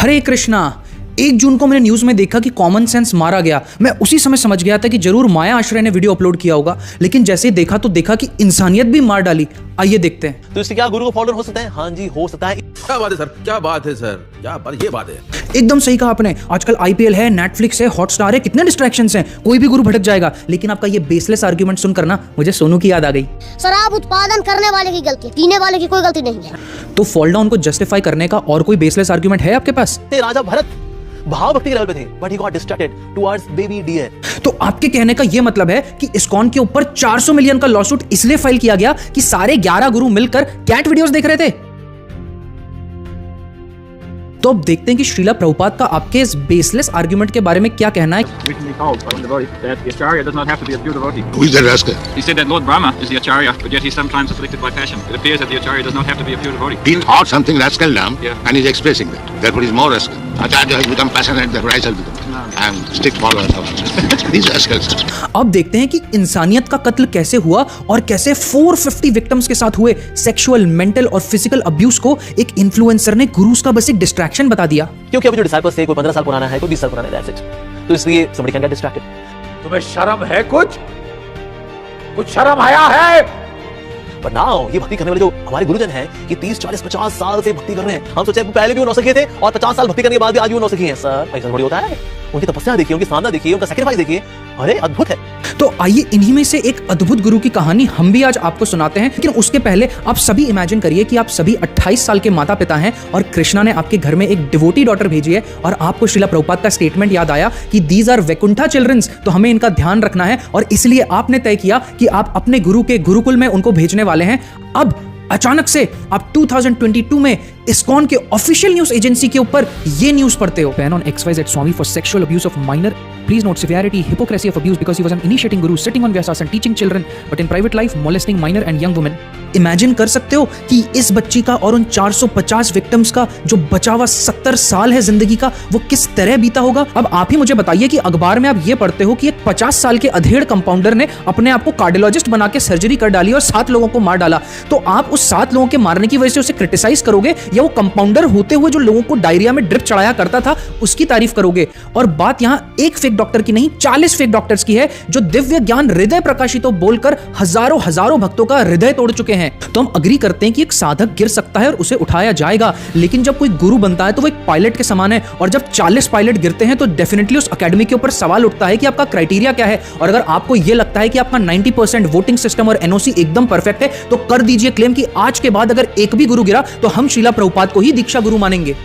हरे कृष्णा। 1 जून को मैंने न्यूज में देखा कि कॉमन सेंस मारा गया। मैं उसी समय समझ गया था कि जरूर माया आश्रय ने वीडियो अपलोड किया होगा, लेकिन जैसे ही देखा तो देखा कि इंसानियत भी मार डाली। आइए देखते हैं। तो इससे क्या गुरु को फॉलोअर हो सकता है? हाँ जी, हो सकता है। क्या बात है सर, क्या बात है सर, क्या बात, ये बात है। एकदम सही कहा आपने। आजकल आईपीएल है, नेटफ्लिक्स है, हॉटस्टार है, कितने डिस्ट्रैक्शंस हैं, कोई भी गुरु भटक जाएगा। लेकिन आपका ये बेसलेस आर्ग्यूमेंट सुनकर ना मुझे सोनू की याद आ गई। शराब उत्पादन करने वाले की गलती, पीने वाले की कोई गलती नहीं है। तो फॉल डाउन को जस्टिफाई करने का और कोई बेसलेस आर्ग्यूमेंट है आपके पास? राजा भरत भाव भक्ति के लेवल पे थे, but he got distracted towards baby dear. तो आपके कहने का यह मतलब है कि इस्कॉन के ऊपर 400 मिलियन का लॉसूट इसलिए फाइल किया गया कि सारे 11 गुरु मिलकर कैट वीडियोस देख रहे थे। तो अब देखते हैं कि श्रीला प्रभुपाद का आपके इस बेसलेस आर्गुमेंट के बारे में क्या कहना है। Who is that rascal? He said that Lord Brahma is the Acharya, but yet he's sometimes afflicted by passion. It appears that the Acharya does not have to be a pure devotee. He thought something rascal now, Yeah. and he's expressing that. Therefore, he's more rascal. Acharya has become passionate, therefore I shall become. I am strict follower of these rascals. अब देखते हैं कि इंसानियत का कत्ल कैसे हुआ और कैसे 450 विक्टिम्स के साथ हुए सेक्सुअल, मेंटल और फिजिकल अब्यूज को एक इन्फ्लुएंसर ने गुरुज का बस एक डिस्ट्रैक्शन बता दिया। क्योंकि अभी जो डिसाइपल्स थे, कोई 15 साल पुराना है, कोई 20 साल पुराना है, that's it. तो इसलिए somebody can get distracted. तुम्हें शर्म है कुछ शर्म आया है? But now ये भक्ति करने वाले जो हमारे गुरुजन हैं, ये 30, 40, 50 साल से भक्ति कर रहे हैं। हम सोचे पहले भी वो नौसिखिए थे और 50 साल भक्ति करने के बाद भी आज भी वो नौसिखी हैं। सर ऐसा थोड़ी होता है। उनकी तपस्या देखिए, उनकी साधना देखिए, उनका सैक्रिफाइस देखिए, अरे अद्भुत है। तो आइए इन्हीं में से एक अद्भुत गुरु की कहानी हम भी आज आपको सुनाते हैं। लेकिन उसके पहले आप सभी इमेजिन करिए कि आप सभी 28 साल के माता पिता हैं और कृष्णा ने आपके घर में एक डिवोटी डॉटर भेजी है और आपको श्रीला प्रभुपाद का स्टेटमेंट याद आया कि दीज आर वैकुंठा चिल्ड्रंस, तो हमें इनका ध्यान रखना है और इसलिए आपने तय किया कि आप अपने गुरु के गुरुकुल में उनको भेजने वाले हैं। अब अचानक से आप 2022 में इस्कॉन के ऑफिशियल न्यूज एजेंसी के ऊपर ये न्यूज पढ़ते हो। Ban on XYZ Swami for sexual abuse of minor. Please note severity, hypocrisy of abuse because he was an initiating guru sitting on Vyasasana teaching children, but in private life molesting minor and young women. Imagine कर सकते हो कि इस बच्ची का और उन 450 victims का जो बचा हुआ 70 साल है जिंदगी का, वो किस तरह बीता होगा। अब आप ही मुझे बताइए कि अखबार में आप ये पढ़ते हो कि एक 50 साल के अधेड़ कंपाउंडर ने अपने आप को कार्डियोलॉजिस्ट बना के सर्जरी कर डाली और 7 लोगों को मार डाला। तो आप उस 7 लोगों के मारने की वजह से उसे क्रिटिसाइज करोगे या वो कंपाउंडर होते हुए जो लोगों को डायरिया में ड्रिप चढ़ाया करता था उसकी तारीफ करोगे? और बात यहाँ एक फेक डॉक्टर की नहीं, 40 फेक डॉक्टर्स की है जो दिव्य ज्ञान हृदय प्रकाशितों बोलकर हजारों भक्तों का हृदय तोड़ चुके हैं। तो हम अग्री करते हैं कि एक साधक गिर सकता है और उसे उठाया जाएगा, लेकिन जब कोई गुरु बनता है तो वो एक पायलट के समान है और जब 40 पायलट गिरते हैं तो डेफिनेटली उस एकेडमी के ऊपर सवाल उठता है कि आपका क्राइटेरिया क्या है। और अगर आपको यह लगता है कि आपका 90% वोटिंग सिस्टम और एनओसी एकदम परफेक्ट है तो कर दीजिए क्लेम कि आज के बाद अगर एक भी गुरु गिरा तो हम श्रीला प्रभुपाद को ही दीक्षा गुरु मानेंगे।